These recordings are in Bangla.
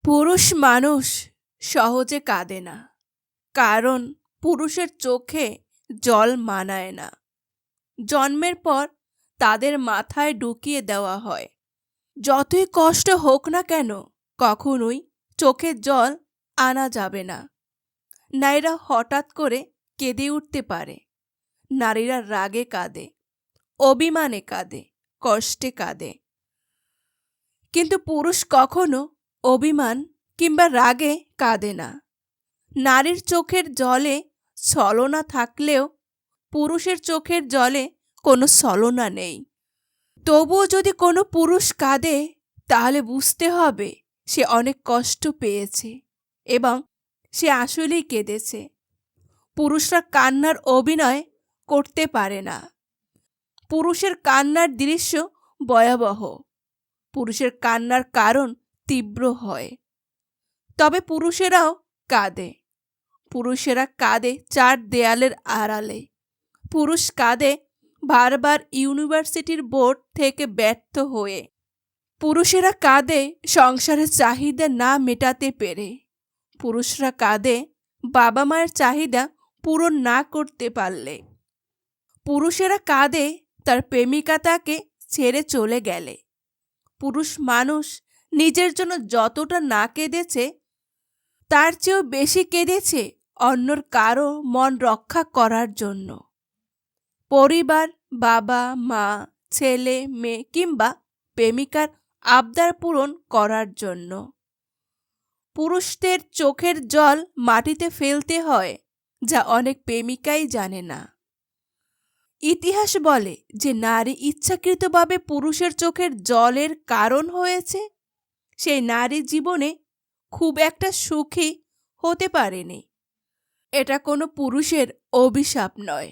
পুরুষ মানুষ সহজে কাঁদে না, কারণ পুরুষের চোখে জল মানায় না। জন্মের পর তাদের মাথায় ঢুকিয়ে দেওয়া হয়, যতই কষ্ট হোক না কেন কখনোই চোখে জল আনা যাবে না। নারীরা হঠাৎ করে কেঁদে উঠতে পারে, নারীরা রাগে কাঁদে, অভিমানে কাঁদে, কষ্টে কাঁদে, কিন্তু পুরুষ কখনো অভিমান কিংবা রাগে কাঁদে না। নারীর চোখের জলে ছলনা থাকলেও পুরুষের চোখের জলে কোনো ছলনা নেই। তবুও যদি কোনো পুরুষ কাঁদে, তাহলে বুঝতে হবে সে অনেক কষ্ট পেয়েছে এবং সে আসলেই কেঁদেছে। পুরুষরা কান্নার অভিনয় করতে পারে না। পুরুষের কান্নার দৃশ্য ভয়াবহ, পুরুষের কান্নার কারণ তীব্র হয়। তবে পুরুষেরাও কাঁদে। পুরুষেরা কাঁদে চার দেয়ালের আড়ালে। পুরুষ কাঁদে বারবার ইউনিভার্সিটির বোর্ড থেকে ব্যর্থ হয়ে। পুরুষেরা কাঁদে সংসারের চাহিদা না মেটাতে পেরে। পুরুষরা কাঁদে বাবা মায়ের চাহিদা পূরণ না করতে পারলে। পুরুষেরা কাঁদে তার প্রেমিকা তাকে ছেড়ে চলে গেলে। পুরুষ মানুষ নিজের জন্য যতটা না কেঁদেছে, তার চেয়েও বেশি কেঁদেছে অন্যর কারো মন রক্ষা করার জন্য। পরিবার, বাবা মা, ছেলে মেয়ে কিংবা প্রেমিকার আবদার পূরণ করার জন্য। পুরুষদের চোখের জল মাটিতে ফেলতে হয়, যা অনেক প্রেমিকাই জানে না। ইতিহাস বলে যে নারী ইচ্ছাকৃতভাবে পুরুষের চোখের জলের কারণ হয়েছে, সেই নারী জীবনে খুব একটা সুখী হতে পারেনি। এটা কোনো পুরুষের অভিশাপ নয়,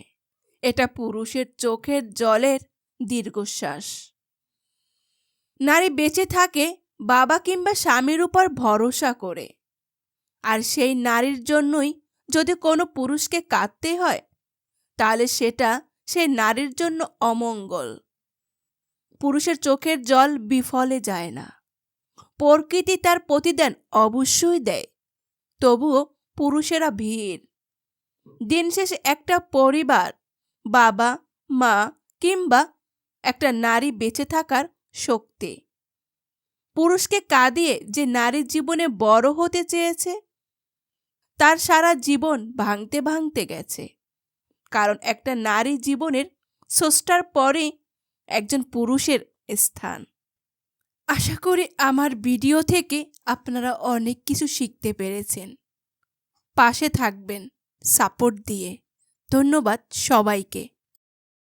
এটা পুরুষের চোখের জলের দীর্ঘশ্বাস। নারী বেঁচে থাকে বাবা কিংবা স্বামীর উপর ভরসা করে, আর সেই নারীর জন্যই যদি কোনো পুরুষকে কাঁদতে হয়, তাহলে সেটা সেই নারীর জন্য অমঙ্গল। পুরুষের চোখের জল বিফলে যায় না। প্রকৃতি তার প্রতিদান অবশ্যই দেয়, তবুও পুরুষেরা ভিড়। দিন শেষে একটা পরিবার, বাবা মা কিংবা একটা নারী বেঁচে থাকার শক্তি। পুরুষকে কাঁদিয়ে যে নারীর জীবনে বড় হতে চেয়েছে, তার সারা জীবন ভাঙতে ভাঙতে গেছে। কারণ একটা নারী জীবনের স্রষ্টার পরে একজন পুরুষের স্থান। আশা করি আমার ভিডিও থেকে আপনারা অনেক কিছু শিখতে পেরেছেন। পাশে থাকবেন সাপোর্ট দিয়ে। ধন্যবাদ সবাইকে।